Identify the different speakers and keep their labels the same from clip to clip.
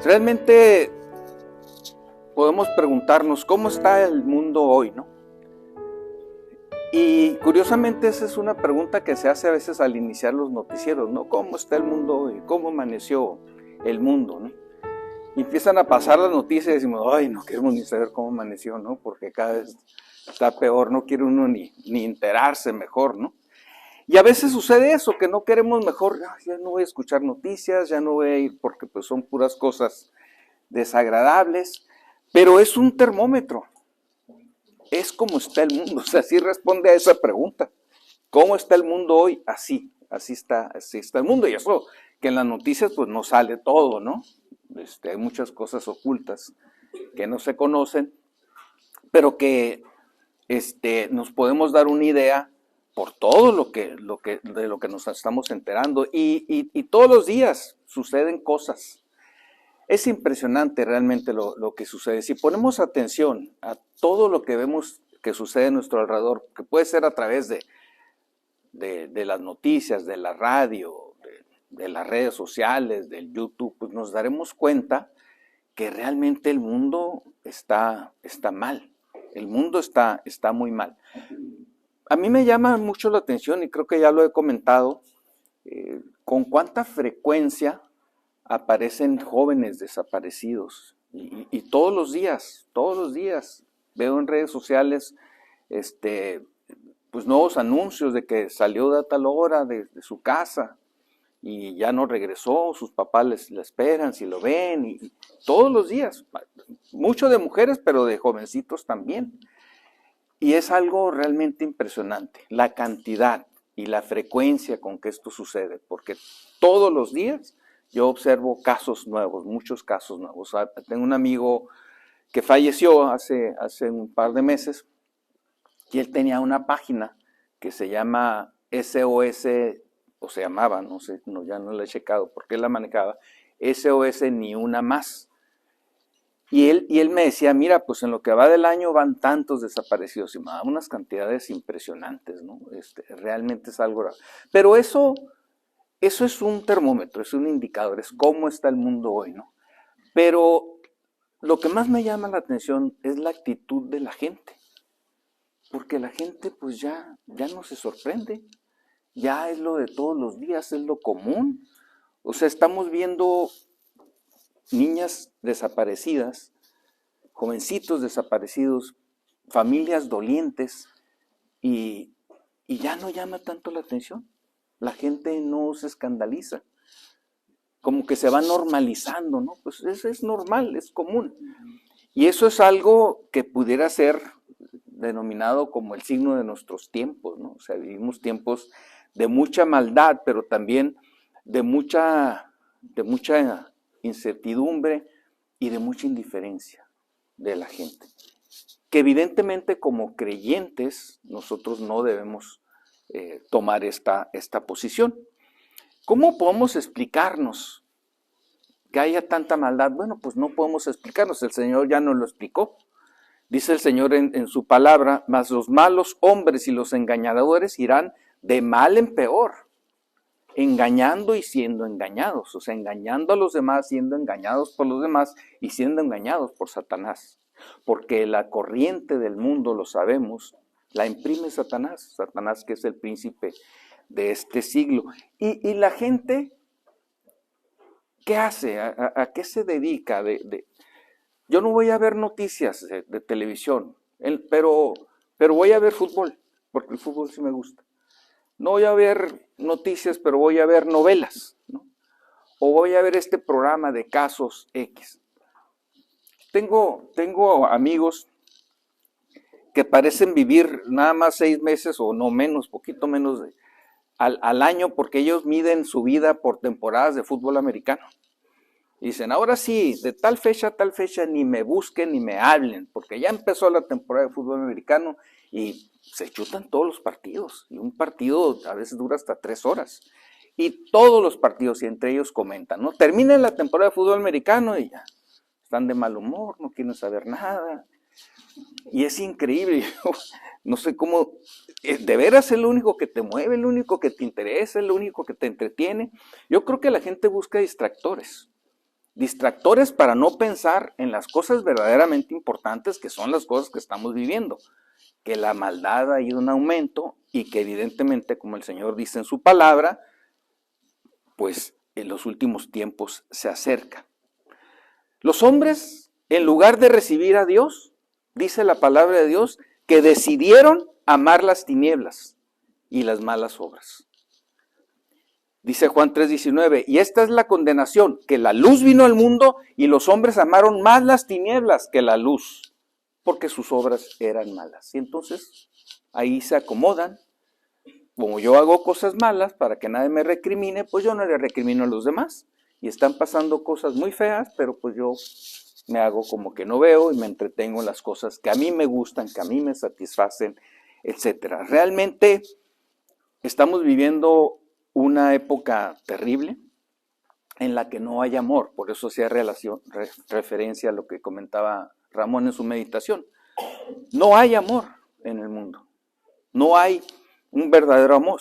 Speaker 1: Realmente podemos preguntarnos cómo está el mundo hoy, ¿no? Y curiosamente esa es una pregunta que se hace a veces al iniciar los noticieros, ¿no? ¿Cómo está el mundo hoy? ¿Cómo amaneció el mundo, ¿no? Y empiezan a pasar las noticias y decimos, ay, no queremos ni saber cómo amaneció, ¿no? Porque cada vez está peor, no quiere uno ni enterarse mejor, ¿no? Y a veces sucede eso, que no queremos mejor, ya no voy a escuchar noticias, ya no voy a ir porque pues son puras cosas desagradables, pero es un termómetro, es como está el mundo, o sea, así responde a esa pregunta. ¿Cómo está el mundo hoy? Así está el mundo, y eso que en las noticias pues no sale todo, ¿no? Hay muchas cosas ocultas que no se conocen, pero que nos podemos dar una idea por todo de lo que nos estamos enterando, y todos los días suceden cosas. Es impresionante realmente lo que sucede. Si ponemos atención a todo lo que vemos que sucede a nuestro alrededor, que puede ser a través de las noticias, de la radio, de las redes sociales, del YouTube, pues nos daremos cuenta que realmente el mundo está mal. El mundo está muy mal. A mí me llama mucho la atención, y creo que ya lo he comentado, con cuánta frecuencia aparecen jóvenes desaparecidos. Y todos los días veo en redes sociales pues nuevos anuncios de que salió de tal hora de su casa y ya no regresó, sus papás le esperan si lo ven, y todos los días, mucho de mujeres, pero de jovencitos también. Y es algo realmente impresionante, la cantidad y la frecuencia con que esto sucede, porque todos los días yo observo casos nuevos, muchos casos nuevos. Tengo un amigo que falleció hace un par de meses, y él tenía una página que se llama SOS, o se llamaba, no sé, ya no la he checado porque él la manejaba, SOS Ni Una Más. Y él me decía, mira, pues en lo que va del año van tantos desaparecidos, y me daban unas cantidades impresionantes, ¿no? Realmente es algo raro. Pero eso es un termómetro, es un indicador, es cómo está el mundo hoy, ¿no? Pero lo que más me llama la atención es la actitud de la gente, porque la gente pues ya no se sorprende, ya es lo de todos los días, es lo común. O sea, estamos viendo niñas desaparecidas, jovencitos desaparecidos, familias dolientes, y ya no llama tanto la atención. La gente no se escandaliza, como que se va normalizando, ¿no? Pues es normal, es común. Y eso es algo que pudiera ser denominado como el signo de nuestros tiempos, ¿no? O sea, vivimos tiempos de mucha maldad, pero también de mucha incertidumbre y de mucha indiferencia de la gente, que evidentemente como creyentes nosotros no debemos tomar esta posición. ¿Cómo podemos explicarnos que haya tanta maldad? Bueno, pues no podemos explicarnos, el Señor ya nos lo explicó. Dice el Señor en su palabra, mas los malos hombres y los engañadores irán de mal en peor, engañando y siendo engañados, o sea, engañando a los demás, siendo engañados por los demás y siendo engañados por Satanás. Porque la corriente del mundo, lo sabemos, la imprime Satanás, que es el príncipe de este siglo. Y la gente, ¿qué hace? ¿A qué se dedica? Yo no voy a ver noticias de televisión, pero voy a ver fútbol, porque el fútbol sí me gusta. No voy a ver noticias, pero voy a ver novelas, ¿no? O voy a ver este programa de casos X. Tengo amigos que parecen vivir nada más 6 meses o no menos, poquito menos al año, porque ellos miden su vida por temporadas de fútbol americano. Y dicen, ahora sí, de tal fecha a tal fecha ni me busquen ni me hablen, porque ya empezó la temporada de fútbol americano, y se chutan todos los partidos. Y un partido a veces dura hasta 3 horas. Y todos los partidos, y entre ellos comentan, ¿no? Termina la temporada de fútbol americano y ya están de mal humor, no quieren saber nada. Y es increíble, no sé cómo, de veras es lo único que te mueve, lo único que te interesa, es lo único que te entretiene. Yo creo que la gente busca distractores. Distractores para no pensar en las cosas verdaderamente importantes, que son las cosas que estamos viviendo. Que la maldad ha ido en aumento y que evidentemente, como el Señor dice en su palabra, pues en los últimos tiempos se acerca. Los hombres, en lugar de recibir a Dios, dice la palabra de Dios, que decidieron amar las tinieblas y las malas obras. Dice Juan 3:19, y esta es la condenación, que la luz vino al mundo y los hombres amaron más las tinieblas que la luz, porque sus obras eran malas. Y entonces ahí se acomodan. Como yo hago cosas malas para que nadie me recrimine, pues yo no le recrimino a los demás. Y están pasando cosas muy feas, pero pues yo me hago como que no veo y me entretengo en las cosas que a mí me gustan, que a mí me satisfacen, etc. Realmente estamos viviendo una época terrible en la que no hay amor. Por eso hacía referencia a lo que comentaba Ramón en su meditación. No hay amor en el mundo. No hay un verdadero amor.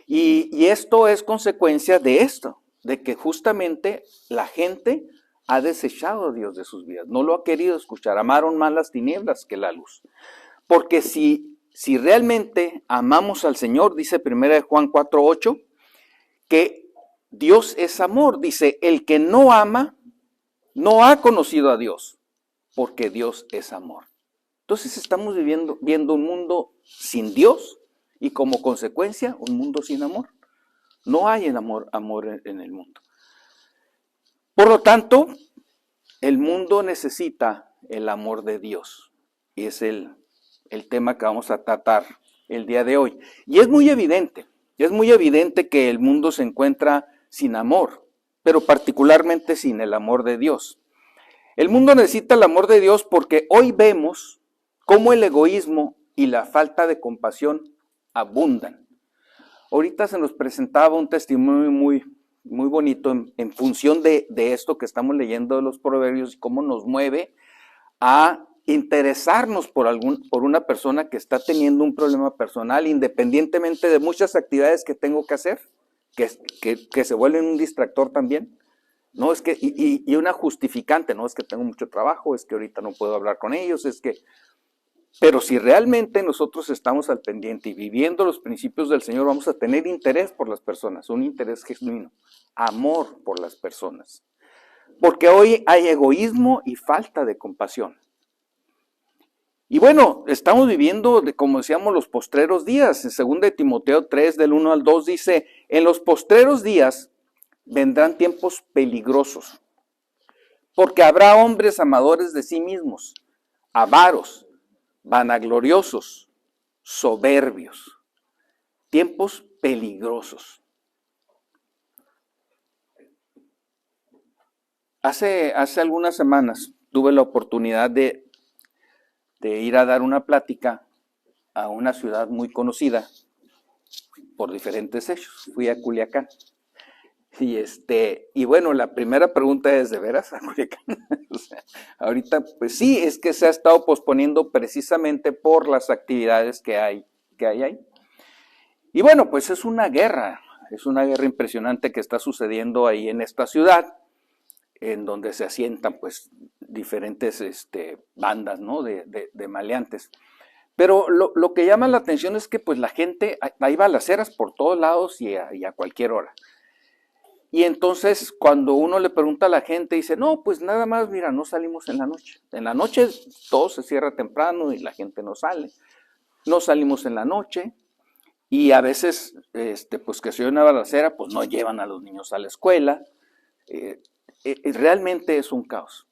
Speaker 1: Y esto es consecuencia de esto, de que justamente la gente ha desechado a Dios de sus vidas. No lo ha querido escuchar. Amaron más las tinieblas que la luz. Porque si realmente amamos al Señor, dice 1 Juan 4:8, que Dios es amor. Dice, el que no ama, no ha conocido a Dios, porque Dios es amor. Entonces estamos viendo un mundo sin Dios y como consecuencia un mundo sin amor. No hay el amor en el mundo. Por lo tanto, el mundo necesita el amor de Dios. Y es el tema que vamos a tratar el día de hoy. Y es muy evidente que el mundo se encuentra sin amor, pero particularmente sin el amor de Dios. El mundo necesita el amor de Dios porque hoy vemos cómo el egoísmo y la falta de compasión abundan. Ahorita se nos presentaba un testimonio muy bonito en función de esto que estamos leyendo de los proverbios y cómo nos mueve a interesarnos por una persona que está teniendo un problema personal, independientemente de muchas actividades que tengo que hacer, que se vuelven un distractor también. No es que, y una justificante, no es que tengo mucho trabajo, es que ahorita no puedo hablar con ellos, pero si realmente nosotros estamos al pendiente y viviendo los principios del Señor, vamos a tener interés por las personas, un interés genuino, amor por las personas. Porque hoy hay egoísmo y falta de compasión. Y bueno, estamos viviendo, como decíamos, los postreros días. En 2 Timoteo 3, del 1 al 2, dice, en los postreros días vendrán tiempos peligrosos, porque habrá hombres amadores de sí mismos, avaros, vanagloriosos, soberbios. Tiempos peligrosos. Hace algunas semanas tuve la oportunidad de ir a dar una plática a una ciudad muy conocida por diferentes hechos. Fui a Culiacán. Y bueno, la primera pregunta es, ¿de veras a Culiacán? O sea, ahorita, pues sí, es que se ha estado posponiendo precisamente por las actividades que hay ahí. Y bueno, pues es una guerra impresionante que está sucediendo ahí en esta ciudad, en donde se asientan pues diferentes bandas, ¿no? de maleantes. Pero lo que llama la atención es que pues la gente, hay balaceras por todos lados y a cualquier hora. Y entonces cuando uno le pregunta a la gente, dice, no, pues nada más, mira, no salimos en la noche. En la noche todo se cierra temprano y la gente no sale. No salimos en la noche y a veces, pues que si hay una balacera, pues no llevan a los niños a la escuela. Realmente es un caos.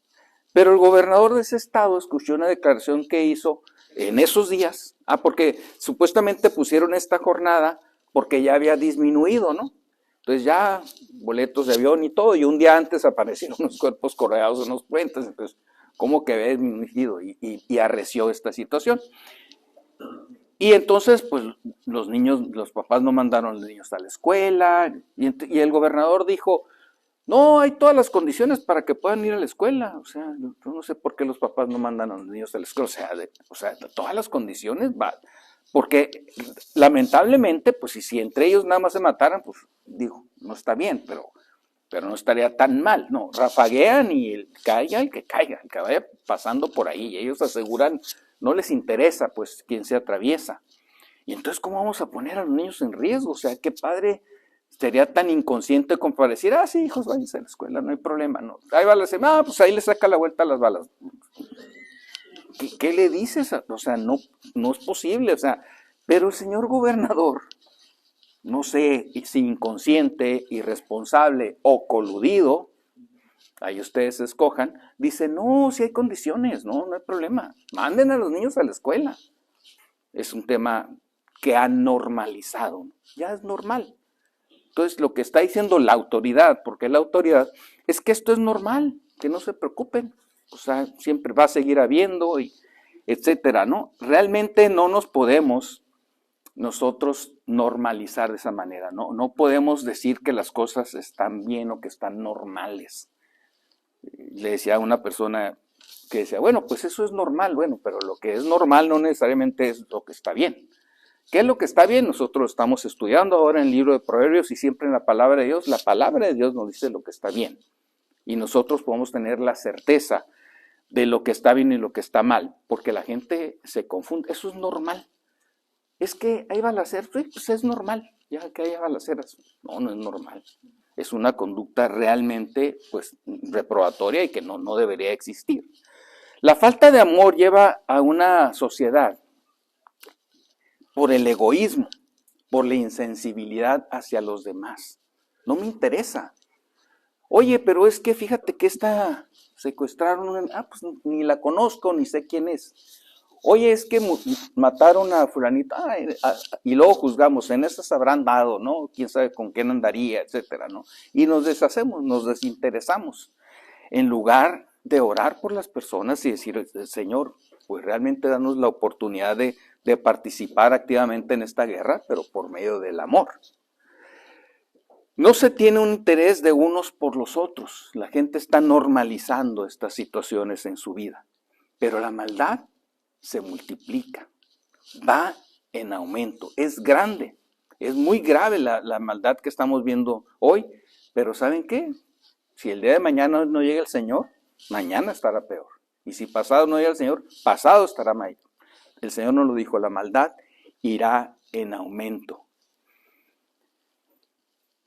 Speaker 1: Pero el gobernador de ese estado escuchó una declaración que hizo en esos días, porque supuestamente pusieron esta jornada porque ya había disminuido, ¿no? Entonces ya boletos de avión y todo, y un día antes aparecieron unos cuerpos colgados en los puentes, entonces como que había disminuido y arreció esta situación. Y entonces, pues los papás no mandaron a los niños a la escuela, y el gobernador dijo, no, hay todas las condiciones para que puedan ir a la escuela. O sea, yo no sé por qué los papás no mandan a los niños a la escuela. O sea, todas las condiciones va. Porque lamentablemente, pues si entre ellos nada más se mataran, pues digo, no está bien, pero pero no estaría tan mal. No, rafaguean y el que caiga, el que vaya pasando por ahí. Ellos aseguran, no les interesa pues quién se atraviesa. Y entonces, ¿cómo vamos a poner a los niños en riesgo? O sea, qué padre sería tan inconsciente como para decir, sí, hijos, váyanse a la escuela, no hay problema. No. Ahí va pues ahí le saca la vuelta a las balas. ¿Qué le dices? O sea, no es posible. O sea, pero el señor gobernador, no sé si inconsciente, irresponsable o coludido, ahí ustedes escojan, dice, no, si hay condiciones, no hay problema, manden a los niños a la escuela. Es un tema que ha normalizado, ya es normal. Entonces, lo que está diciendo la autoridad, porque la autoridad, es que esto es normal, que no se preocupen, o sea, siempre va a seguir habiendo, etcétera, ¿no? Realmente no nos podemos nosotros normalizar de esa manera, ¿no? No podemos decir que las cosas están bien o que están normales. Le decía a una persona que decía, bueno, pues eso es normal, bueno, pero lo que es normal no necesariamente es lo que está bien. ¿Qué es lo que está bien? Nosotros estamos estudiando ahora en el libro de Proverbios y siempre en la palabra de Dios nos dice lo que está bien. Y nosotros podemos tener la certeza de lo que está bien y lo que está mal, porque la gente se confunde, eso es normal. Es que hay balaceras, pues es normal, ya que haya balaceras. No es normal. Es una conducta realmente pues reprobatoria y que no debería existir. La falta de amor lleva a una sociedad por el egoísmo, por la insensibilidad hacia los demás. No me interesa. Oye, pero es que fíjate que esta secuestraron, pues ni la conozco, ni sé quién es. Oye, es que mataron a fulanita, y luego juzgamos, en esas habrán dado, ¿no? Quién sabe con quién andaría, etcétera, ¿no? Y nos deshacemos, nos desinteresamos. En lugar de orar por las personas y decir, Señor, pues realmente danos la oportunidad de participar activamente en esta guerra, pero por medio del amor. No se tiene un interés de unos por los otros. La gente está normalizando estas situaciones en su vida, pero la maldad se multiplica, va en aumento, es grande, es muy grave la maldad que estamos viendo hoy, pero ¿saben qué? Si el día de mañana no llega el Señor, mañana estará peor. Y si pasado no llega el Señor, pasado estará mayor. El Señor nos lo dijo, la maldad irá en aumento.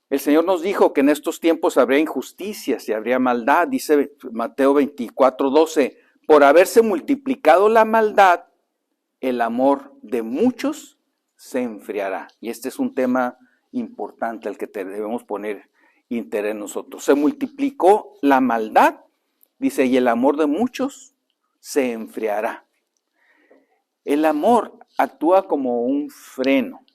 Speaker 1: El Señor nos dijo que en estos tiempos habría injusticias y habría maldad, dice Mateo 24:12, por haberse multiplicado la maldad, el amor de muchos se enfriará. Y este es un tema importante al que debemos poner interés nosotros. Se multiplicó la maldad, dice, y el amor de muchos se enfriará. El amor actúa como un freno.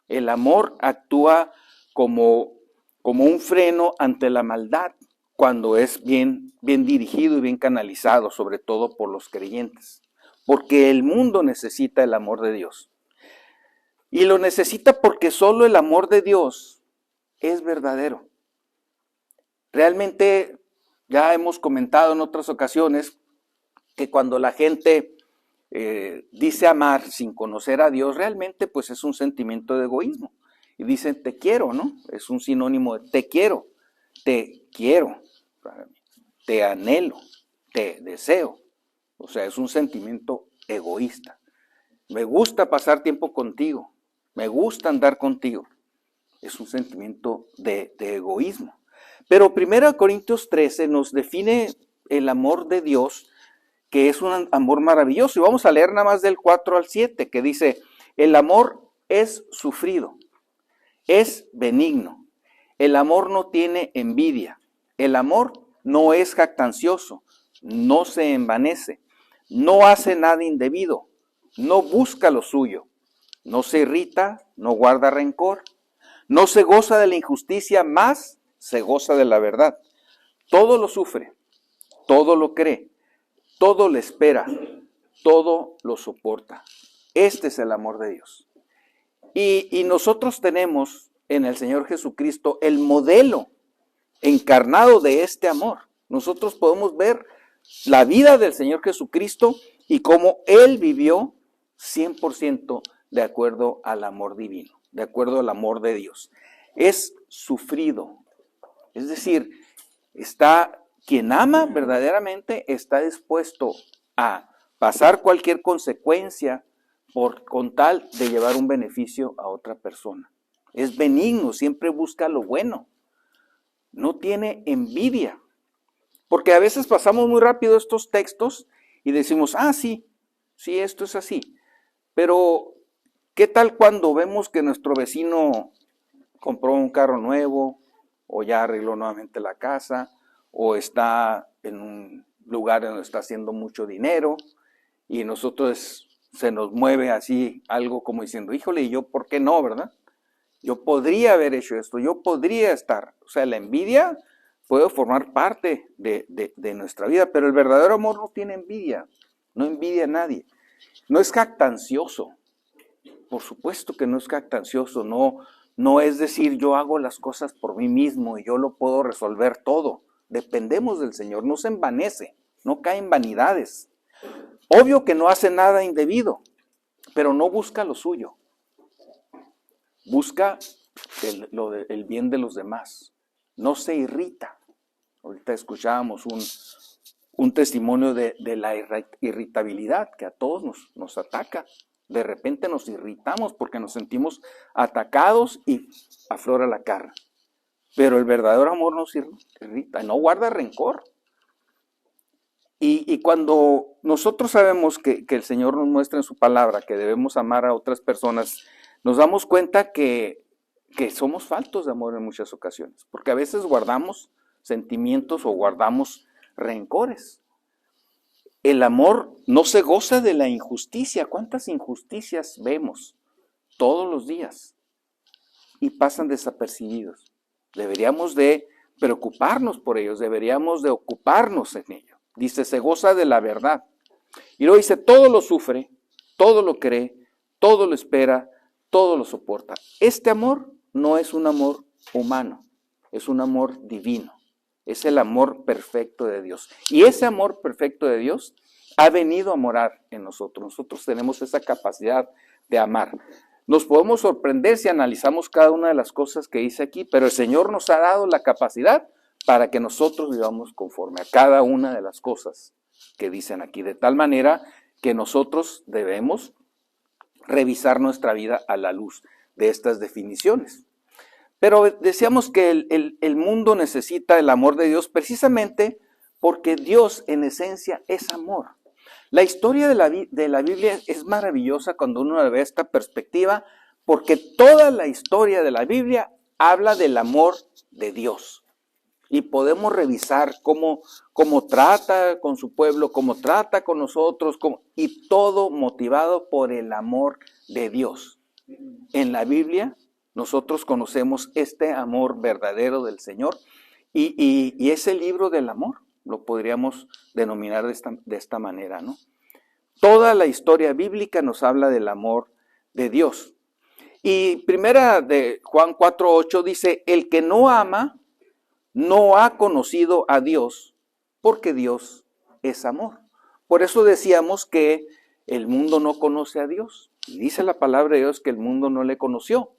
Speaker 1: El amor actúa como un freno ante la maldad cuando es bien dirigido y bien canalizado, sobre todo por los creyentes. Porque el mundo necesita el amor de Dios. Y lo necesita porque solo el amor de Dios es verdadero. Realmente ya hemos comentado en otras ocasiones que cuando la gente dice amar sin conocer a Dios, realmente pues es un sentimiento de egoísmo. Y dicen te quiero, ¿no? Es un sinónimo de te quiero, te anhelo, te deseo. O sea, es un sentimiento egoísta. Me gusta pasar tiempo contigo, me gusta andar contigo. Es un sentimiento de egoísmo. Pero 1 Corintios 13 nos define el amor de Dios, que es un amor maravilloso. Y vamos a leer nada más del 4 al 7, que dice, el amor es sufrido, es benigno. El amor no tiene envidia. El amor no es jactancioso, no se envanece, no hace nada indebido, no busca lo suyo, no se irrita, no guarda rencor, no se goza de la injusticia, más se goza de la verdad. Todo lo sufre, todo lo cree, todo lo espera, todo lo soporta. Este es el amor de Dios. Y nosotros tenemos en el Señor Jesucristo el modelo encarnado de este amor. Nosotros podemos ver la vida del Señor Jesucristo y cómo Él vivió 100% de acuerdo al amor divino, de acuerdo al amor de Dios. Es sufrido, Es decir, quien ama verdaderamente está dispuesto a pasar cualquier consecuencia con tal de llevar un beneficio a otra persona. Es benigno, siempre busca lo bueno. No tiene envidia. Porque a veces pasamos muy rápido estos textos y decimos, sí, esto es así. Pero, ¿qué tal cuando vemos que nuestro vecino compró un carro nuevo, o ya arregló nuevamente la casa, o está en un lugar donde está haciendo mucho dinero, y nosotros se nos mueve así algo como diciendo, híjole, ¿y yo por qué no, verdad? Yo podría haber hecho esto, yo podría estar. O sea, la envidia puede formar parte de nuestra vida, pero el verdadero amor no tiene envidia, no envidia a nadie. No es jactancioso, por supuesto que no es jactancioso, no es decir yo hago las cosas por mí mismo y yo lo puedo resolver todo. Dependemos del Señor, no se envanece, no cae en vanidades. Obvio que no hace nada indebido, pero no busca lo suyo. Busca el bien de los demás. No se irrita. Ahorita escuchábamos un testimonio de la irritabilidad que a todos nos ataca. De repente nos irritamos porque nos sentimos atacados y aflora la cara. Pero el verdadero amor nos irrita, no guarda rencor. Y cuando nosotros sabemos que el Señor nos muestra en su palabra que debemos amar a otras personas, nos damos cuenta que somos faltos de amor en muchas ocasiones, porque a veces guardamos sentimientos o guardamos rencores. El amor no se goza de la injusticia. ¿Cuántas injusticias vemos todos los días y pasan desapercibidos? Deberíamos de preocuparnos por ellos, deberíamos de ocuparnos en ello. Dice, se goza de la verdad. Y luego dice, todo lo sufre, todo lo cree, todo lo espera, todo lo soporta. Este amor no es un amor humano, es un amor divino. Es el amor perfecto de Dios. Y ese amor perfecto de Dios ha venido a morar en nosotros. Nosotros tenemos esa capacidad de amar. Nos podemos sorprender si analizamos cada una de las cosas que dice aquí, pero el Señor nos ha dado la capacidad para que nosotros vivamos conforme a cada una de las cosas que dicen aquí. De tal manera que nosotros debemos revisar nuestra vida a la luz de estas definiciones. Pero decíamos que el mundo necesita el amor de Dios precisamente porque Dios en esencia es amor. La historia de la Biblia es maravillosa cuando uno ve esta perspectiva, porque toda la historia de la Biblia habla del amor de Dios. Y podemos revisar cómo trata con su pueblo, cómo trata con nosotros, y todo motivado por el amor de Dios. En la Biblia nosotros conocemos este amor verdadero del Señor y es el libro del amor, lo podríamos denominar de esta manera, ¿no? Toda la historia bíblica nos habla del amor de Dios. Y primera de Juan 4:8 dice, el que no ama no ha conocido a Dios, porque Dios es amor. Por eso decíamos que el mundo no conoce a Dios. Y dice la palabra de Dios que el mundo no le conoció.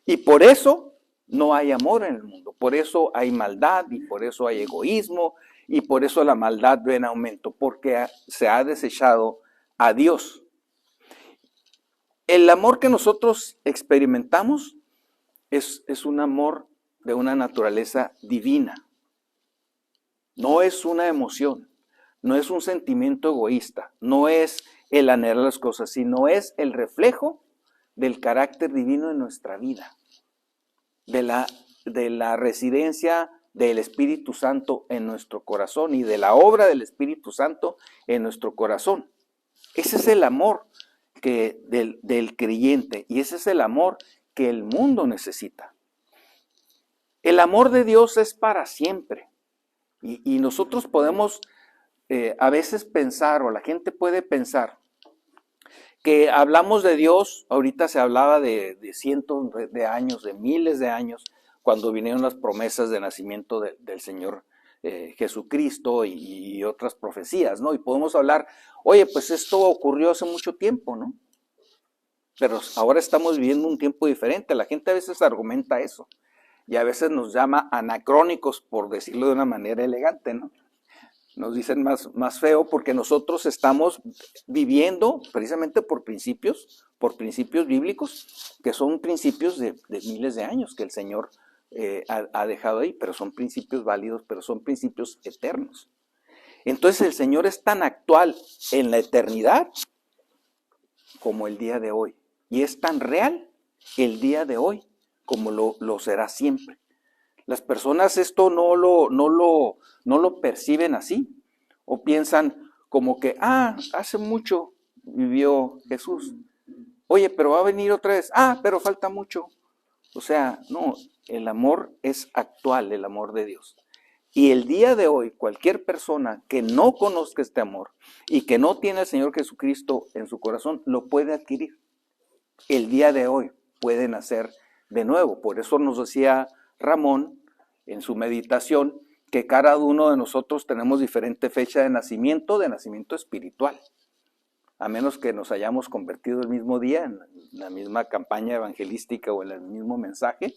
Speaker 1: Y por eso no hay amor en el mundo. Por eso hay maldad y por eso hay egoísmo y por eso la maldad va en aumento, porque se ha desechado a Dios. El amor que nosotros experimentamos es un amor de una naturaleza divina. No es una emoción, no es un sentimiento egoísta, no es el anhelar las cosas, sino es el reflejo del carácter divino en nuestra vida, de la residencia del Espíritu Santo en nuestro corazón y de la obra del Espíritu Santo en nuestro corazón. Ese es el amor del creyente y ese es el amor que el mundo necesita. El amor de Dios es para siempre y nosotros podemos a veces pensar, o la gente puede pensar, que hablamos de Dios. Ahorita se hablaba de cientos de años, de miles de años, cuando vinieron las promesas de nacimiento del Señor Jesucristo y otras profecías, ¿no? Y podemos hablar, oye, pues esto ocurrió hace mucho tiempo, ¿no? Pero ahora estamos viviendo un tiempo diferente. La gente a veces argumenta eso. y a veces nos llama anacrónicos, por decirlo de una manera elegante, ¿no? Nos dicen más feo porque nosotros estamos viviendo precisamente por principios bíblicos, que son principios de miles de años que el Señor ha dejado ahí, pero son principios válidos, pero son principios eternos. Entonces el Señor es tan actual en la eternidad como el día de hoy, y es tan real el día de hoy como lo será siempre. Las personas esto no lo perciben así, o piensan como que, hace mucho vivió Jesús. Oye, pero va a venir otra vez. Pero falta mucho. O sea, no, el amor es actual, el amor de Dios. Y el día de hoy, cualquier persona que no conozca este amor y que no tiene al Señor Jesucristo en su corazón, lo puede adquirir. El día de hoy puede nacer de nuevo. Por eso nos decía Ramón en su meditación que cada uno de nosotros tenemos diferente fecha de nacimiento espiritual. A menos que nos hayamos convertido el mismo día, en la misma campaña evangelística o en el mismo mensaje,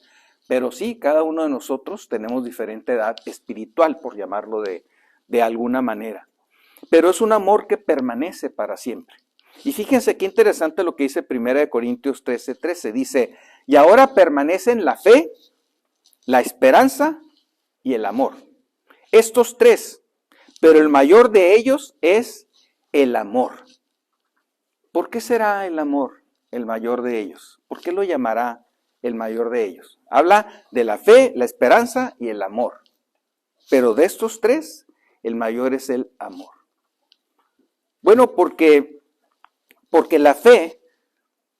Speaker 1: pero sí, cada uno de nosotros tenemos diferente edad espiritual, por llamarlo de alguna manera. Pero es un amor que permanece para siempre. Y fíjense qué interesante lo que dice 1 Corintios 13:13. Dice, y ahora permanecen la fe, la esperanza y el amor. Estos tres, pero el mayor de ellos es el amor. ¿Por qué será el amor el mayor de ellos? ¿Por qué lo llamará el mayor de ellos? Habla de la fe, la esperanza y el amor. Pero de estos tres, el mayor es el amor. Bueno, porque la fe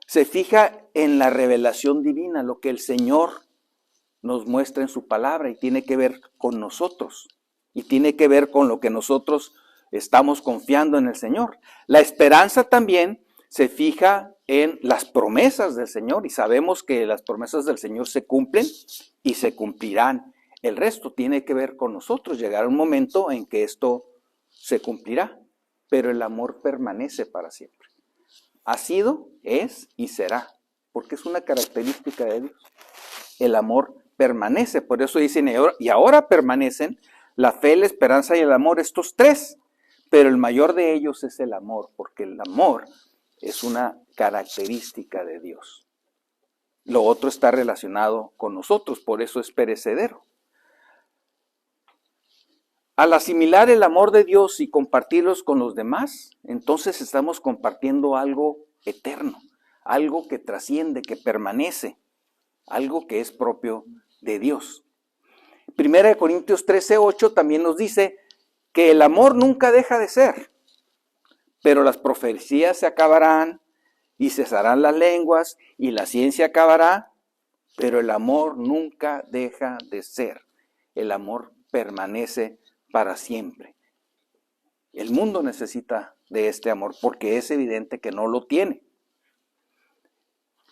Speaker 1: se fija en la revelación divina, lo que el Señor nos muestra en su palabra y tiene que ver con nosotros y tiene que ver con lo que nosotros estamos confiando en el Señor. La esperanza también se fija en las promesas del Señor y sabemos que las promesas del Señor se cumplen y se cumplirán. El resto tiene que ver con nosotros. Llegará un momento en que esto se cumplirá, pero el amor permanece para siempre. Ha sido, es y será, porque es una característica de Dios. El amor permanece, por eso dicen, y ahora permanecen la fe, la esperanza y el amor, estos tres, pero el mayor de ellos es el amor, porque el amor es una característica de Dios. Lo otro está relacionado con nosotros, por eso es perecedero. Al asimilar el amor de Dios y compartirlos con los demás, entonces estamos compartiendo algo eterno, algo que trasciende, que permanece, algo que es propio de Dios. 1 Corintios 13:8 también nos dice que el amor nunca deja de ser, pero las profecías se acabarán y cesarán las lenguas y la ciencia acabará, pero el amor nunca deja de ser. El amor permanece para siempre. El mundo necesita de este amor porque es evidente que no lo tiene.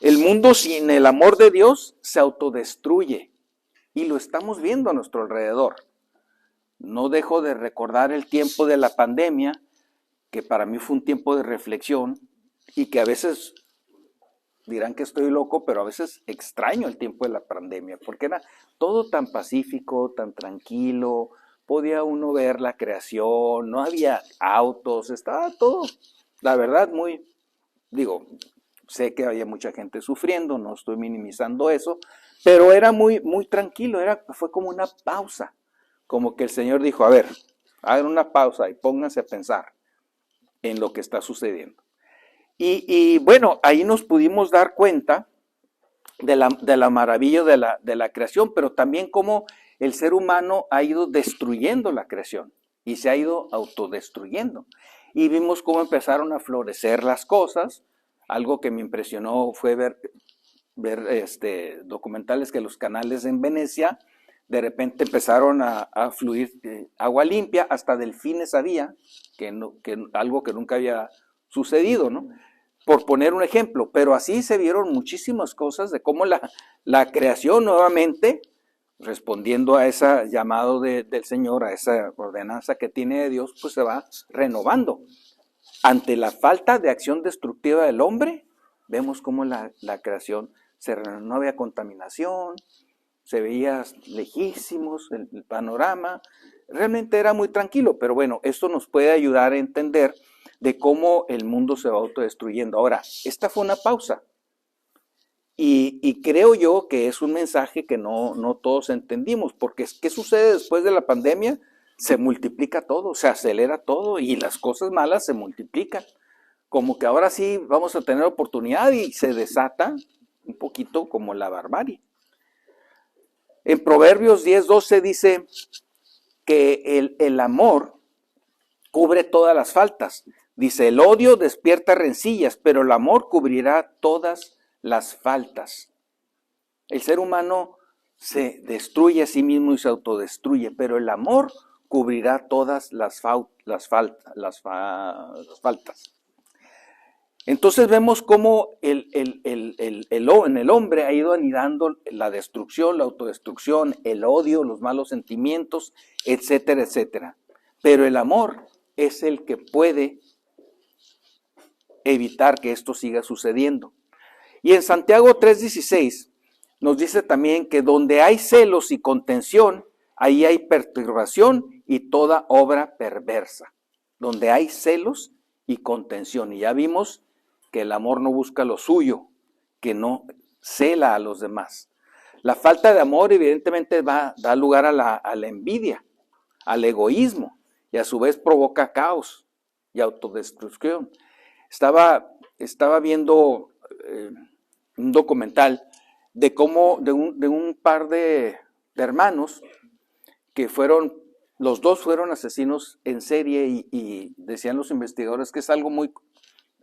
Speaker 1: El mundo sin el amor de Dios se autodestruye y lo estamos viendo a nuestro alrededor. No dejo de recordar el tiempo de la pandemia, que para mí fue un tiempo de reflexión y que a veces dirán que estoy loco, pero a veces extraño el tiempo de la pandemia porque era todo tan pacífico, tan tranquilo, podía uno ver la creación, no había autos, estaba todo, la verdad, sé que había mucha gente sufriendo, no estoy minimizando eso, pero era muy tranquilo, fue como una pausa, como que el Señor dijo, a ver, hagan una pausa y pónganse a pensar en lo que está sucediendo. Y bueno, ahí nos pudimos dar cuenta de la maravilla de la creación, pero también cómo el ser humano ha ido destruyendo la creación y se ha ido autodestruyendo. Y vimos cómo empezaron a florecer las cosas. Algo que me impresionó fue ver documentales que los canales en Venecia de repente empezaron a fluir agua limpia, hasta delfines había, algo que nunca había sucedido, ¿no? Por poner un ejemplo, pero así se vieron muchísimas cosas de cómo la creación nuevamente, respondiendo a ese llamado del Señor, a esa ordenanza que tiene de Dios, pues se va renovando. Ante la falta de acción destructiva del hombre, vemos cómo la creación se renueva, no había contaminación, se veía lejísimos el panorama, realmente era muy tranquilo, pero bueno, esto nos puede ayudar a entender de cómo el mundo se va autodestruyendo. Ahora, esta fue una pausa. Y creo yo que es un mensaje que no todos entendimos, porque ¿qué sucede después de la pandemia? Se multiplica todo, se acelera todo y las cosas malas se multiplican. Como que ahora sí vamos a tener oportunidad y se desata un poquito como la barbarie. En Proverbios 10:12 dice que el amor cubre todas las faltas. Dice, el odio despierta rencillas, pero el amor cubrirá todas las faltas. El ser humano se destruye a sí mismo y se autodestruye, pero el amor cubrirá todas las faltas. Entonces vemos cómo en el hombre ha ido anidando la destrucción, la autodestrucción, el odio, los malos sentimientos, etcétera, etcétera. Pero el amor es el que puede evitar que esto siga sucediendo. Y en Santiago 3:16 nos dice también que donde hay celos y contención, ahí hay perturbación y toda obra perversa. Donde hay celos y contención. Y ya vimos que el amor no busca lo suyo, que no cela a los demás. La falta de amor evidentemente da lugar a la envidia, al egoísmo, y a su vez provoca caos y autodestrucción. Estaba viendo un documental de cómo de un par de hermanos que los dos fueron asesinos en serie y decían los investigadores que es algo muy,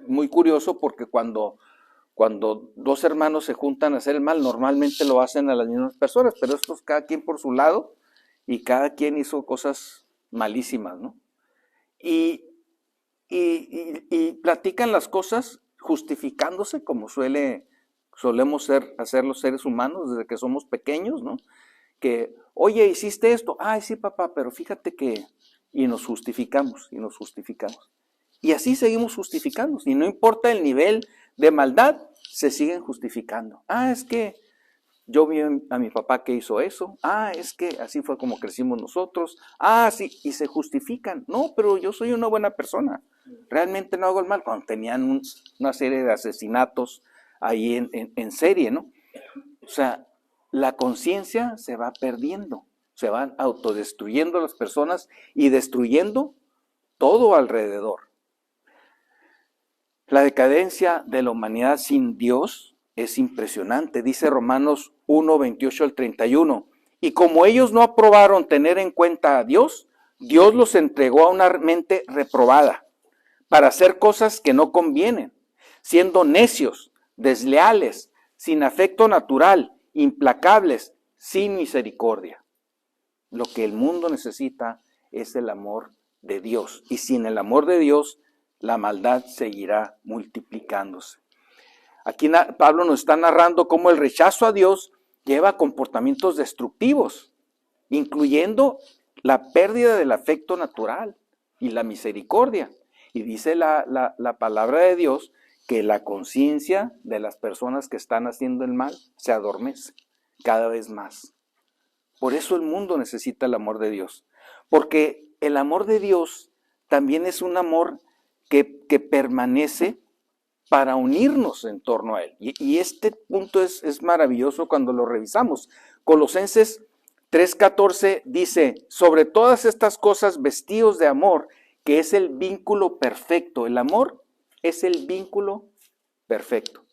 Speaker 1: muy curioso porque cuando dos hermanos se juntan a hacer el mal, normalmente lo hacen a las mismas personas, pero estos cada quien por su lado y cada quien hizo cosas malísimas, ¿no? Y platican las cosas justificándose como solemos hacer los seres humanos desde que somos pequeños, ¿no? Que, oye, hiciste esto, ay, sí, papá, pero fíjate que, y nos justificamos. Y así seguimos justificándonos, y no importa el nivel de maldad, se siguen justificando. Ah, es que yo vi a mi papá que hizo eso. Ah, es que así fue como crecimos nosotros. Ah, sí, y se justifican. No, pero yo soy una buena persona. Realmente no hago el mal. Cuando tenían una serie de asesinatos ahí en serie, ¿no? O sea, la conciencia se va perdiendo. Se van autodestruyendo las personas y destruyendo todo alrededor. La decadencia de la humanidad sin Dios es impresionante. Dice Romanos 1:28-31. Y como ellos no aprobaron tener en cuenta a Dios, Dios los entregó a una mente reprobada para hacer cosas que no convienen, siendo necios, desleales, sin afecto natural, implacables, sin misericordia. Lo que el mundo necesita es el amor de Dios. Y sin el amor de Dios, la maldad seguirá multiplicándose. Aquí Pablo nos está narrando cómo el rechazo a Dios lleva a comportamientos destructivos, incluyendo la pérdida del afecto natural y la misericordia. Y dice la palabra de Dios que la conciencia de las personas que están haciendo el mal se adormece cada vez más. Por eso el mundo necesita el amor de Dios, porque el amor de Dios también es un amor que permanece para unirnos en torno a Él. Y este punto es maravilloso cuando lo revisamos. Colosenses 3:14 dice, sobre todas estas cosas vestidos de amor, que es el vínculo perfecto. El amor es el vínculo perfecto.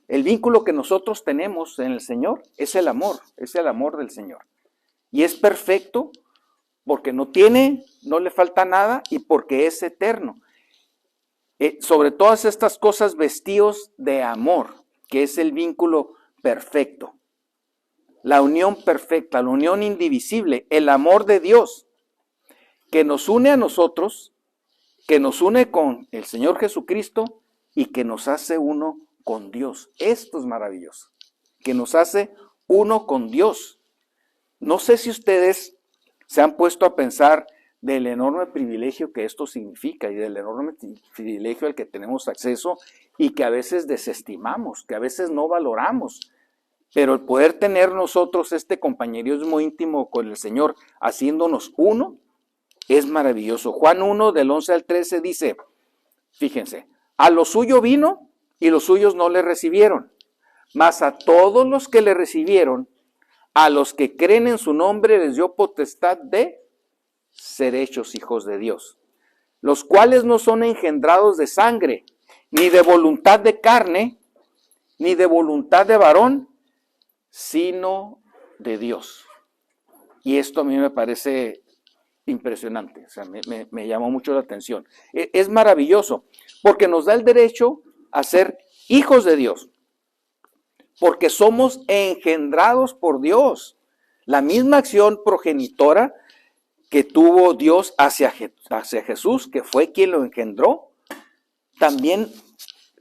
Speaker 1: El vínculo que nosotros tenemos en el Señor es el amor del Señor. Y es perfecto porque no le falta nada y porque es eterno. Sobre todas estas cosas vestidos de amor, que es el vínculo perfecto. La unión perfecta, la unión indivisible, el amor de Dios, que nos une a nosotros, que nos une con el Señor Jesucristo y que nos hace uno con Dios. Esto es maravilloso, que nos hace uno con Dios. No sé si ustedes se han puesto a pensar del enorme privilegio que esto significa y del enorme privilegio al que tenemos acceso y que a veces desestimamos, que a veces no valoramos. Pero el poder tener nosotros este compañerismo íntimo con el Señor, haciéndonos uno, es maravilloso. Juan 1, del 11 al 13 dice, fíjense, a lo suyo vino y los suyos no le recibieron, mas a todos los que le recibieron, a los que creen en su nombre les dio potestad de ser hechos hijos de Dios, los cuales no son engendrados de sangre, ni de voluntad de carne, ni de voluntad de varón, sino de Dios. Y esto a mí me parece impresionante, o sea, me llamó mucho la atención. Es maravilloso, porque nos da el derecho a ser hijos de Dios, porque somos engendrados por Dios. La misma acción progenitora que tuvo Dios hacia Jesús, que fue quien lo engendró, también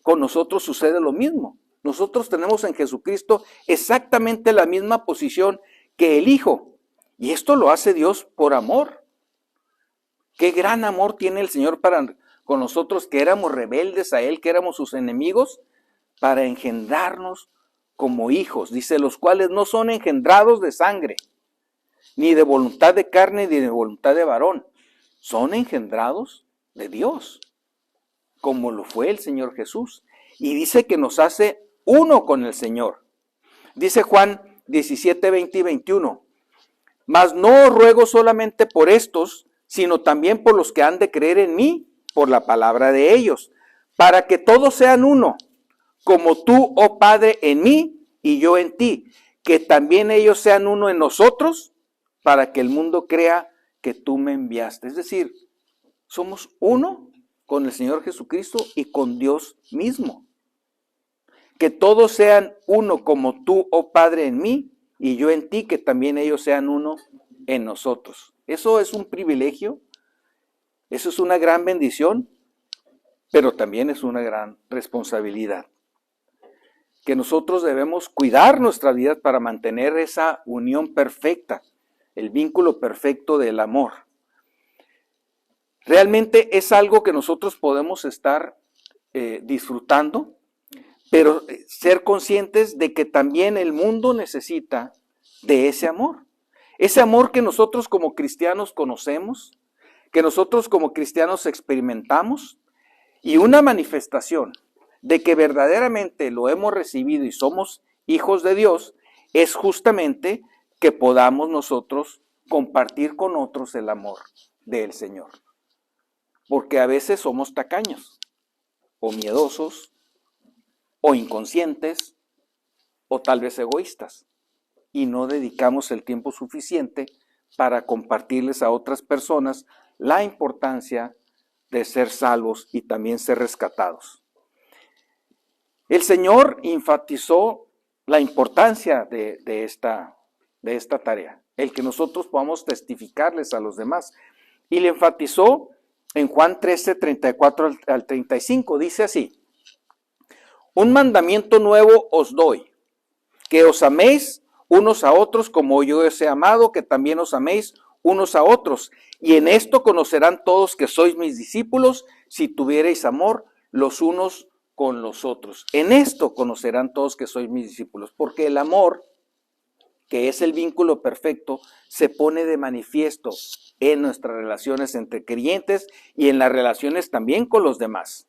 Speaker 1: con nosotros sucede lo mismo. Nosotros tenemos en Jesucristo exactamente la misma posición que el Hijo. Y esto lo hace Dios por amor. Qué gran amor tiene el Señor para con nosotros, que éramos rebeldes a Él, que éramos sus enemigos, para engendrarnos como hijos. Dice, los cuales no son engendrados de sangre, ni de voluntad de carne, ni de voluntad de varón. Son engendrados de Dios, como lo fue el Señor Jesús. Y dice que nos hace uno con el Señor. Dice Juan 17, 20 y 21. Mas no os ruego solamente por estos, sino también por los que han de creer en mí, por la palabra de ellos, para que todos sean uno, como tú, oh Padre, en mí y yo en ti, que también ellos sean uno en nosotros, para que el mundo crea que tú me enviaste. Es decir, somos uno con el Señor Jesucristo y con Dios mismo. Que todos sean uno como tú, oh Padre, en mí y yo en ti, que también ellos sean uno en nosotros. Eso es un privilegio, eso es una gran bendición, pero también es una gran responsabilidad. Que nosotros debemos cuidar nuestra vida para mantener esa unión perfecta, el vínculo perfecto del amor. Realmente es algo que nosotros podemos estar disfrutando, pero ser conscientes de que también el mundo necesita de ese amor. Ese amor que nosotros como cristianos conocemos, que nosotros como cristianos experimentamos, y una manifestación de que verdaderamente lo hemos recibido y somos hijos de Dios, es justamente que podamos nosotros compartir con otros el amor del Señor. Porque a veces somos tacaños, o miedosos, o inconscientes, o tal vez egoístas, y no dedicamos el tiempo suficiente para compartirles a otras personas la importancia de ser salvos y también ser rescatados. El Señor enfatizó la importancia de esta tarea, el que nosotros podamos testificarles a los demás, y le enfatizó en Juan 13, 34 al 35, dice así: un mandamiento nuevo os doy, que os améis unos a otros como yo os he amado, que también os améis unos a otros. Y en esto conocerán todos que sois mis discípulos, si tuviereis amor los unos con los otros. En esto conocerán todos que sois mis discípulos, porque el amor, que es el vínculo perfecto, se pone de manifiesto en nuestras relaciones entre creyentes y en las relaciones también con los demás.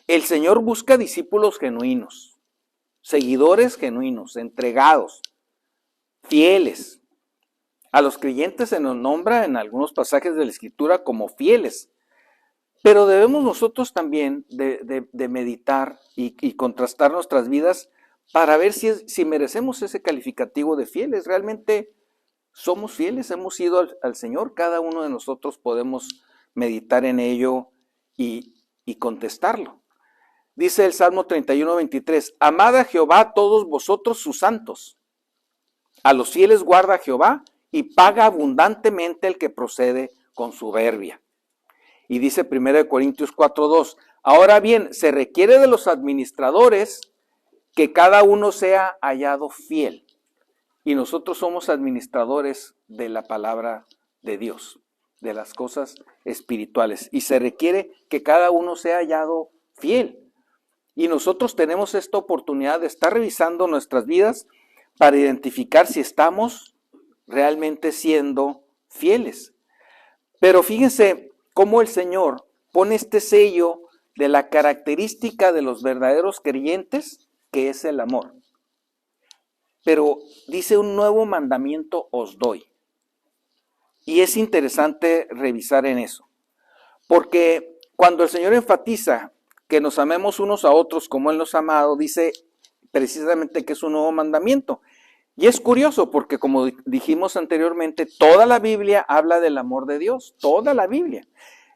Speaker 1: El Señor busca discípulos genuinos, seguidores genuinos, entregados, fieles. A los creyentes se nos nombra en algunos pasajes de la Escritura como fieles, pero debemos nosotros también de meditar y contrastar nuestras vidas para ver si merecemos ese calificativo de fieles. ¿Realmente somos fieles? ¿Hemos ido al Señor? Cada uno de nosotros podemos meditar en ello y contestarlo. Dice el Salmo 31, 23, amad a Jehová todos vosotros sus santos. A los fieles guarda Jehová y paga abundantemente el que procede con soberbia. Y dice 1 Corintios 4, 2, ahora bien, se requiere de los administradores que cada uno sea hallado fiel. Y nosotros somos administradores de la palabra de Dios, de las cosas espirituales. Y se requiere que cada uno sea hallado fiel. Y nosotros tenemos esta oportunidad de estar revisando nuestras vidas para identificar si estamos realmente siendo fieles. Pero fíjense cómo el Señor pone este sello de la característica de los verdaderos creyentes, que es el amor. Pero dice: un nuevo mandamiento os doy. Y es interesante revisar en eso, porque cuando el Señor enfatiza que nos amemos unos a otros como Él nos ha amado, dice precisamente que es un nuevo mandamiento. Y es curioso porque, como dijimos anteriormente, toda la Biblia habla del amor de Dios, toda la Biblia.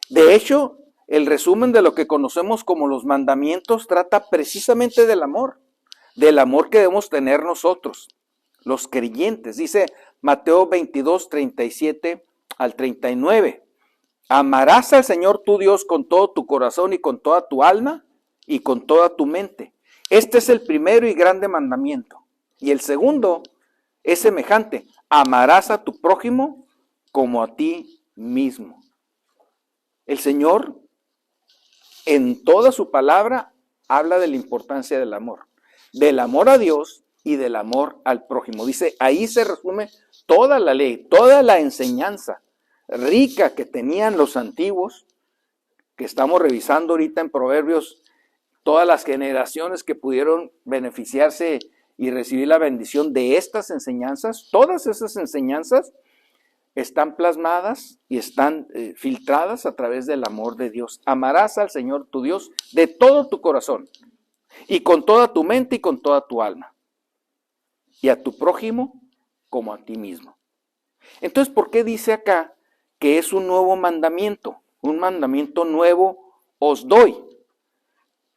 Speaker 1: De hecho, el resumen de lo que conocemos como los mandamientos trata precisamente del amor que debemos tener nosotros, los creyentes. Dice Mateo 22, 37 al 39. Amarás al Señor tu Dios con todo tu corazón y con toda tu alma y con toda tu mente. Este es el primero y grande mandamiento. Y el segundo es semejante: amarás a tu prójimo como a ti mismo. El Señor, en toda su palabra, habla de la importancia del amor a Dios y del amor al prójimo. Dice, ahí se resume toda la ley, toda la enseñanza rica que tenían los antiguos, que estamos revisando ahorita en Proverbios, todas las generaciones que pudieron beneficiarse y recibir la bendición de estas enseñanzas. Todas esas enseñanzas están plasmadas y están filtradas a través del amor de Dios. Amarás al Señor tu Dios de todo tu corazón y con toda tu mente y con toda tu alma, y a tu prójimo como a ti mismo. Entonces, ¿por qué dice acá que es un nuevo mandamiento? Un mandamiento nuevo os doy.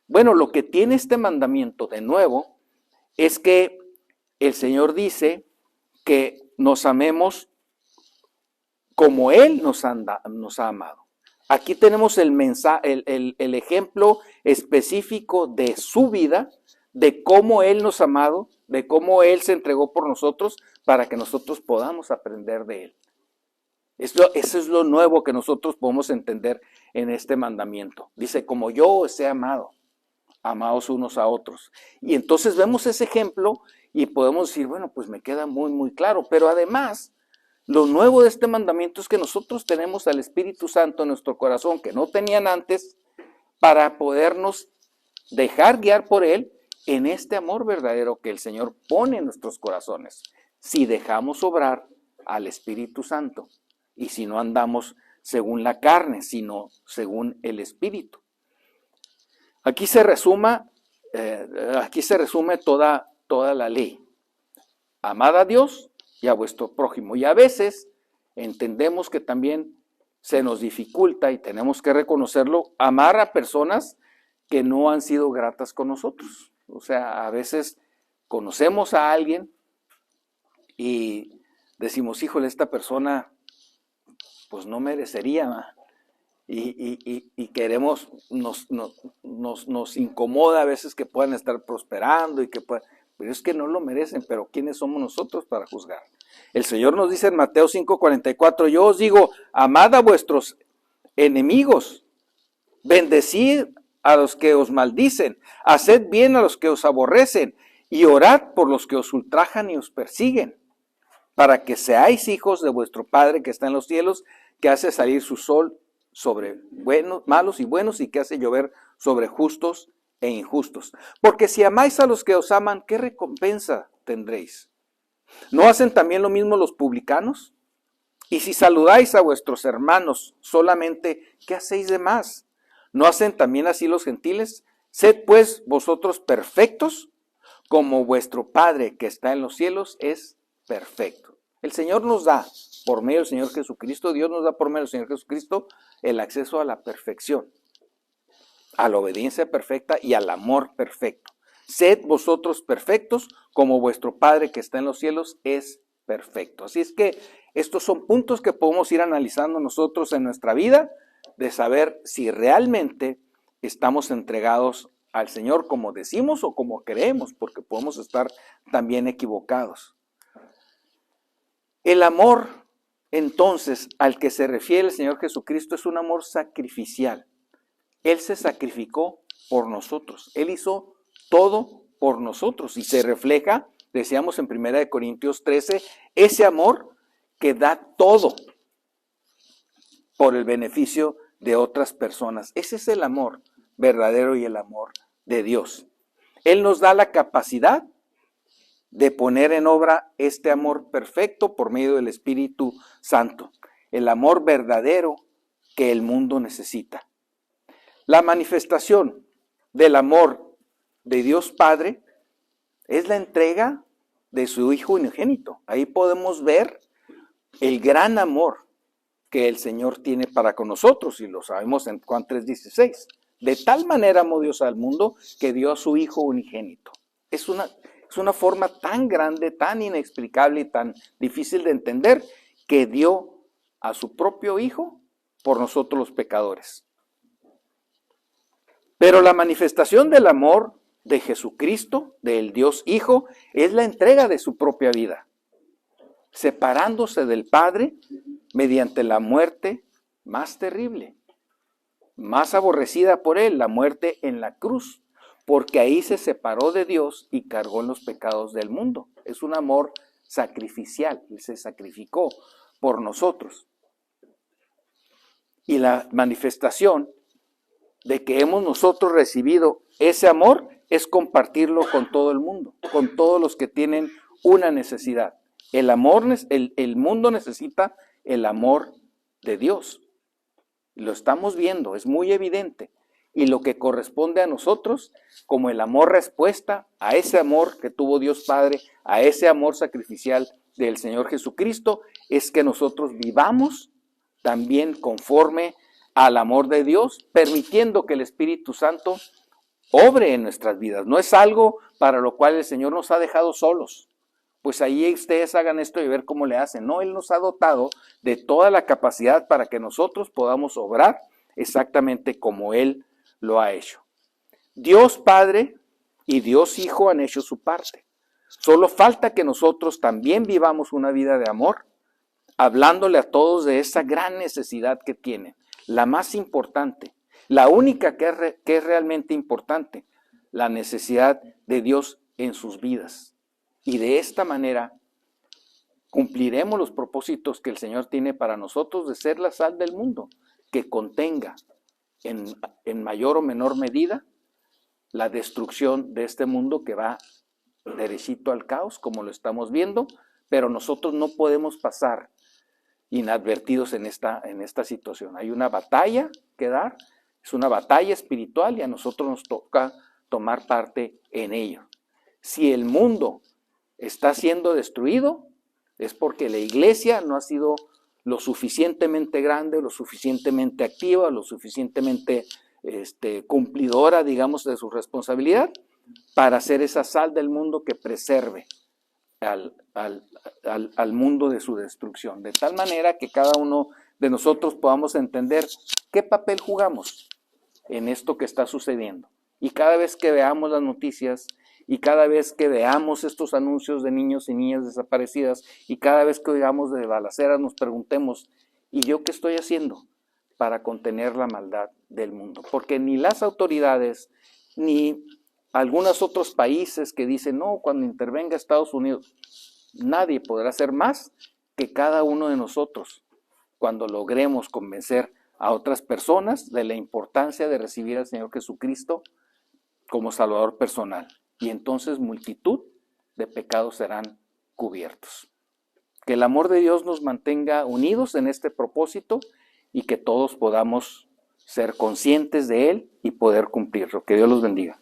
Speaker 1: Bueno, lo que tiene este mandamiento de nuevo es que el Señor dice que nos amemos como Él nos ha amado. Aquí tenemos el ejemplo específico de su vida, de cómo Él nos ha amado, de cómo Él se entregó por nosotros para que nosotros podamos aprender de Él. Eso es lo nuevo que nosotros podemos entender en este mandamiento. Dice, como yo os he amado, amaos unos a otros. Y entonces vemos ese ejemplo y podemos decir, bueno, pues me queda muy, muy claro. Pero además, lo nuevo de este mandamiento es que nosotros tenemos al Espíritu Santo en nuestro corazón, que no tenían antes, para podernos dejar guiar por Él en este amor verdadero que el Señor pone en nuestros corazones, si dejamos obrar al Espíritu Santo y si no andamos según la carne, sino según el Espíritu. Aquí se resume toda la ley. Amad a Dios y a vuestro prójimo. Y a veces entendemos que también se nos dificulta, y tenemos que reconocerlo, amar a personas que no han sido gratas con nosotros. O sea, a veces conocemos a alguien y decimos, híjole, esta persona pues no merecería, y queremos, nos incomoda a veces que puedan estar prosperando, pero es que no lo merecen. Pero ¿quiénes somos nosotros para juzgar? El Señor nos dice en Mateo 5:44, yo os digo, amad a vuestros enemigos, bendecid a los que os maldicen, haced bien a los que os aborrecen, y orad por los que os ultrajan y os persiguen, para que seáis hijos de vuestro Padre que está en los cielos, que hace salir su sol sobre malos y buenos, y que hace llover sobre justos e injustos. Porque si amáis a los que os aman, ¿qué recompensa tendréis? ¿No hacen también lo mismo los publicanos? Y si saludáis a vuestros hermanos solamente, ¿qué hacéis de más? ¿No hacen también así los gentiles? Sed pues vosotros perfectos, como vuestro Padre que está en los cielos es perfecto. El Señor nos da, por medio del Señor Jesucristo, Dios nos da por medio del Señor Jesucristo el acceso a la perfección, a la obediencia perfecta y al amor perfecto. Sed vosotros perfectos, como vuestro Padre que está en los cielos es perfecto. Así es que estos son puntos que podemos ir analizando nosotros en nuestra vida, de saber si realmente estamos entregados al Señor como decimos o como creemos, porque podemos estar también equivocados. El amor, entonces, al que se refiere el Señor Jesucristo es un amor sacrificial. Él se sacrificó por nosotros. Él hizo todo por nosotros y se refleja Decíamos en 1 Corintios 13, ese amor que da todo por el beneficio de otras personas. Ese es el amor verdadero y el amor de Dios. Él nos da la capacidad de poner en obra este amor perfecto por medio del Espíritu Santo. El amor verdadero que el mundo necesita. La manifestación del amor de Dios Padre es la entrega de su Hijo unigénito. Ahí podemos ver el gran amor que el Señor tiene para con nosotros, y lo sabemos en Juan 3:16. De tal manera amó Dios al mundo que dio a su Hijo unigénito. Es una forma tan grande, tan inexplicable y tan difícil de entender, que dio a su propio Hijo por nosotros los pecadores. Pero la manifestación del amor de Jesucristo, del Dios Hijo, es la entrega de su propia vida, separándose del Padre mediante la muerte más terrible, más aborrecida por Él, la muerte en la cruz, porque ahí se separó de Dios y cargó los pecados del mundo. Es un amor sacrificial, Él se sacrificó por nosotros. Y la manifestación de que hemos nosotros recibido ese amor es compartirlo con todo el mundo, con todos los que tienen una necesidad. El mundo necesita el amor de Dios. Lo estamos viendo, es muy evidente. Y lo que corresponde a nosotros, como el amor respuesta a ese amor que tuvo Dios Padre, a ese amor sacrificial del Señor Jesucristo, es que nosotros vivamos también conforme al amor de Dios, permitiendo que el Espíritu Santo obre en nuestras vidas. No es algo para lo cual el Señor nos ha dejado solos. Pues ahí ustedes hagan esto y ver cómo le hacen. No, Él nos ha dotado de toda la capacidad para que nosotros podamos obrar exactamente como Él lo ha hecho. Dios Padre y Dios Hijo han hecho su parte. Solo falta que nosotros también vivamos una vida de amor, hablándole a todos de esa gran necesidad que tienen. La más importante, la única que es realmente importante, la necesidad de Dios en sus vidas. Y de esta manera cumpliremos los propósitos que el Señor tiene para nosotros de ser la sal del mundo, que contenga en mayor o menor medida la destrucción de este mundo que va derechito al caos, como lo estamos viendo, pero nosotros no podemos pasar inadvertidos en esta situación. Hay una batalla que dar, es una batalla espiritual y a nosotros nos toca tomar parte en ello. Si el mundo está siendo destruido, es porque la iglesia no ha sido lo suficientemente grande, lo suficientemente activa, lo suficientemente cumplidora, digamos, de su responsabilidad para ser esa sal del mundo que preserve al mundo de su destrucción. De tal manera que cada uno de nosotros podamos entender qué papel jugamos en esto que está sucediendo. Y cada vez que veamos las noticias, y cada vez que veamos estos anuncios de niños y niñas desaparecidas, y cada vez que oigamos de balaceras, nos preguntemos, ¿y yo qué estoy haciendo para contener la maldad del mundo? Porque ni las autoridades, ni algunos otros países que dicen, no, cuando intervenga Estados Unidos, nadie podrá hacer más que cada uno de nosotros cuando logremos convencer a otras personas de la importancia de recibir al Señor Jesucristo como Salvador personal. Y entonces multitud de pecados serán cubiertos. Que el amor de Dios nos mantenga unidos en este propósito y que todos podamos ser conscientes de Él y poder cumplirlo. Que Dios los bendiga.